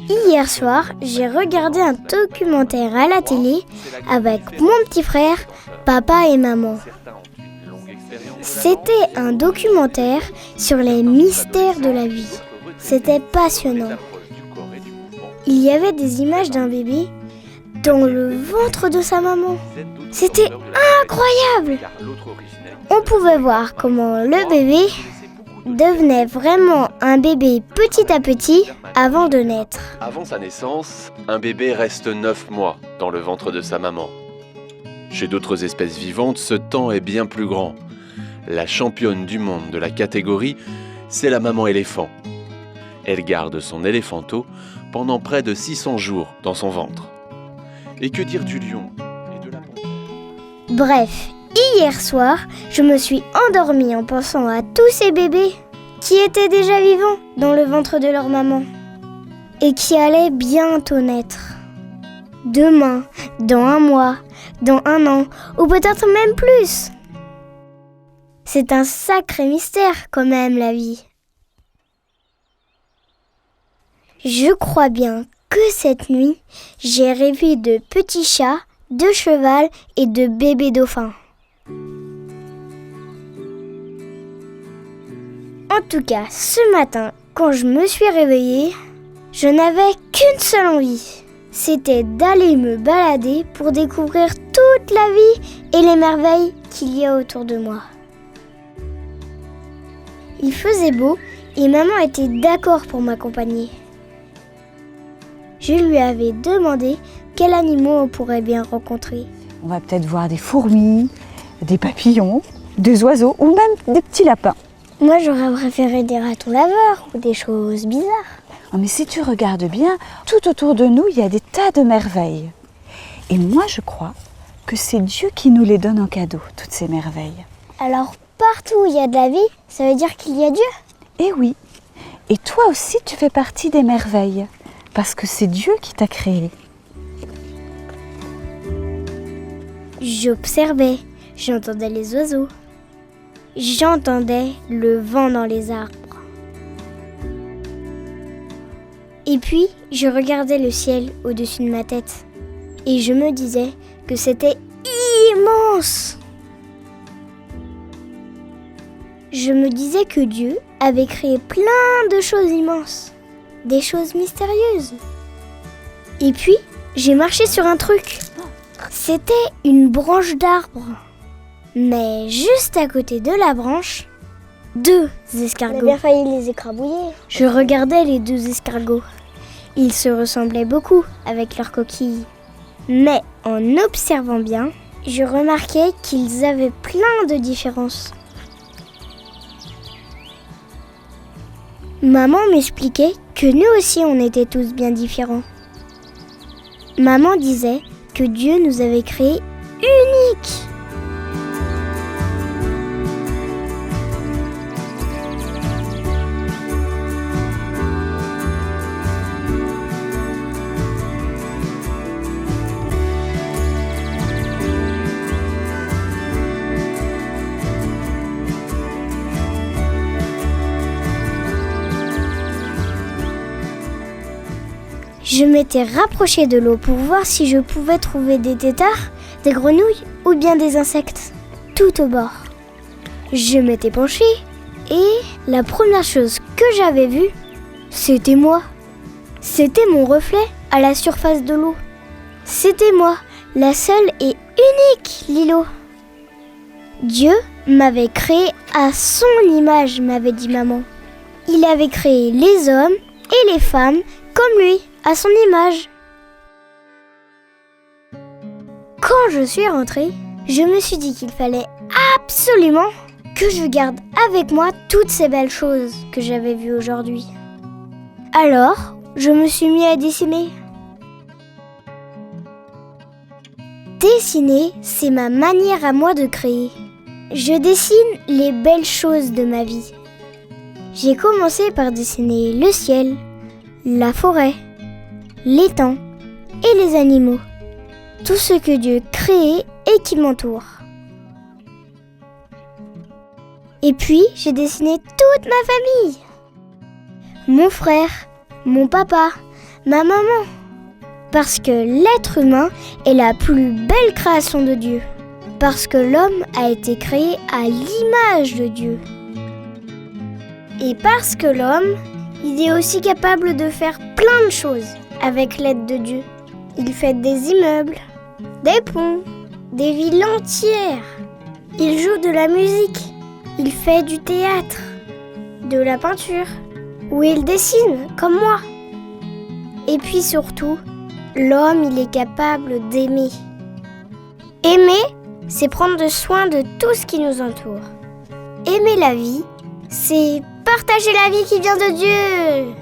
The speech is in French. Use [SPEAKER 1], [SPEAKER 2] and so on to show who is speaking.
[SPEAKER 1] Hier soir, j'ai regardé un documentaire à la télé avec mon petit frère, papa et maman. C'était un documentaire sur les mystères de la vie. C'était passionnant. Il y avait des images d'un bébé dans le ventre de sa maman. C'était incroyable! On pouvait voir comment le bébé devenait vraiment un bébé petit à petit avant de naître.
[SPEAKER 2] Avant sa naissance, un bébé reste 9 mois dans le ventre de sa maman. Chez d'autres espèces vivantes, ce temps est bien plus grand. La championne du monde de la catégorie, c'est la maman éléphant. Elle garde son éléphanteau pendant près de 600 jours dans son ventre. Et que dire du lion et de la panthère ?
[SPEAKER 1] Bref, hier soir, je me suis endormie en pensant à tous ces bébés qui étaient déjà vivants dans le ventre de leur maman et qui allaient bientôt naître. Demain, dans 1 mois, dans 1 an, ou peut-être même plus. C'est un sacré mystère quand même, la vie. Je crois bien que cette nuit, j'ai rêvé de petits chats, de cheval et de bébés dauphins. En tout cas, ce matin, quand je me suis réveillée, je n'avais qu'une seule envie. C'était d'aller me balader pour découvrir toute la vie et les merveilles qu'il y a autour de moi. Il faisait beau et maman était d'accord pour m'accompagner. Je lui avais demandé quels animaux on pourrait bien rencontrer.
[SPEAKER 3] On va peut-être voir des fourmis, des papillons, des oiseaux ou même des petits lapins.
[SPEAKER 1] Moi, j'aurais préféré des ratons laveurs ou des choses bizarres.
[SPEAKER 3] Oh, mais si tu regardes bien, tout autour de nous, il y a des tas de merveilles. Et moi, je crois que c'est Dieu qui nous les donne en cadeau, toutes ces merveilles.
[SPEAKER 1] Alors, partout où il y a de la vie, ça veut dire qu'il y a Dieu ?
[SPEAKER 3] Eh oui. Et toi aussi, tu fais partie des merveilles, parce que c'est Dieu qui t'a créé.
[SPEAKER 1] J'observais, j'entendais les oiseaux. J'entendais le vent dans les arbres. Et puis, je regardais le ciel au-dessus de ma tête. Et je me disais que c'était immense. Je me disais que Dieu avait créé plein de choses immenses. Des choses mystérieuses. Et puis, j'ai marché sur un truc. C'était une branche d'arbre. Mais juste à côté de la branche, 2 escargots. On a bien failli les écrabouiller. Je regardais les 2 escargots. Ils se ressemblaient beaucoup avec leurs coquilles. Mais en observant bien, je remarquais qu'ils avaient plein de différences. Maman m'expliquait que nous aussi on était tous bien différents. Maman disait que Dieu nous avait créés uniques. Je m'étais rapprochée de l'eau pour voir si je pouvais trouver des têtards, des grenouilles ou bien des insectes, tout au bord. Je m'étais penchée et la première chose que j'avais vue, c'était moi. C'était mon reflet à la surface de l'eau. C'était moi, la seule et unique Lilo. Dieu m'avait créé à son image, m'avait dit maman. Il avait créé les hommes et les femmes comme lui, à son image. Quand je suis rentrée, je me suis dit qu'il fallait absolument que je garde avec moi toutes ces belles choses que j'avais vues aujourd'hui. Alors, je me suis mis à dessiner. Dessiner, c'est ma manière à moi de créer. Je dessine les belles choses de ma vie. J'ai commencé par dessiner le ciel, la forêt, l'étang et les animaux. Tout ce que Dieu crée et qui m'entoure. Et puis, j'ai dessiné toute ma famille. Mon frère, mon papa, Ma maman. Parce que l'être humain est la plus belle création de Dieu. Parce que l'homme a été créé à l'image de Dieu. Et parce que l'homme, il est aussi capable de faire plein de choses avec l'aide de Dieu. Il fait des immeubles, des ponts, des villes entières. Il joue de la musique, il fait du théâtre, de la peinture, ou il dessine comme moi. Et puis surtout, l'homme, il est capable d'aimer. Aimer, c'est prendre soin de tout ce qui nous entoure. Aimer la vie, c'est partager la vie qui vient de Dieu.